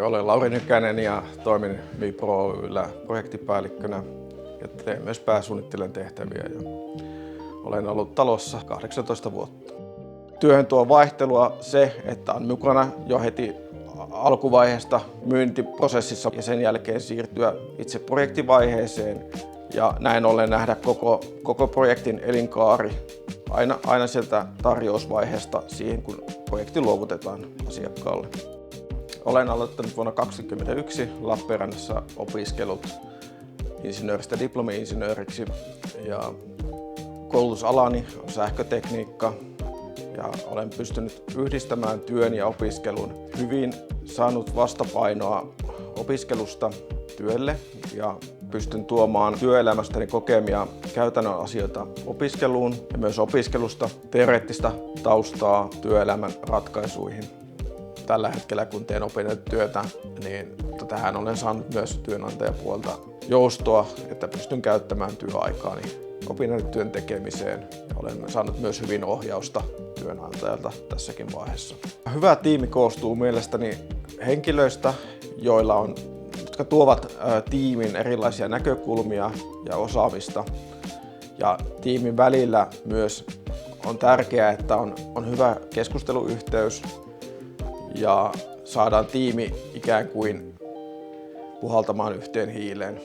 Olen Lauri Nykänen ja toimin MiPro Oy:llä projektipäällikkönä ja teen myös pääsuunnittelijan tehtäviä. Olen ollut talossa 18 vuotta. Työhön tuo vaihtelua se, että on mukana jo heti alkuvaiheesta myyntiprosessissa ja sen jälkeen siirtyä itse projektivaiheeseen ja näin ollen nähdä koko projektin elinkaari aina sieltä tarjousvaiheesta siihen, kun projekti luovutetaan asiakkaalle. Olen aloittanut vuonna 2021 Lappeenrannassa opiskelut insinööristä diplomi-insinööriksi ja koulutusalani on sähkötekniikka ja olen pystynyt yhdistämään työn ja opiskelun hyvin, saanut vastapainoa opiskelusta työlle ja pystyn tuomaan työelämästäni kokemia käytännön asioita opiskeluun ja myös opiskelusta teoreettista taustaa työelämän ratkaisuihin. Tällä hetkellä kun teen opinnäytetyötä, niin tähän olen saanut myös työnantajapuolta joustoa, että pystyn käyttämään työaikaani opinnäytetyön tekemiseen ja olen saanut myös hyvin ohjausta työnantajalta tässäkin vaiheessa. Hyvä tiimi koostuu mielestäni henkilöistä, jotka tuovat tiimin erilaisia näkökulmia ja osaamista. Ja tiimin välillä myös on tärkeää, että on hyvä keskusteluyhteys ja saadaan tiimi ikään kuin puhaltamaan yhteen hiileen.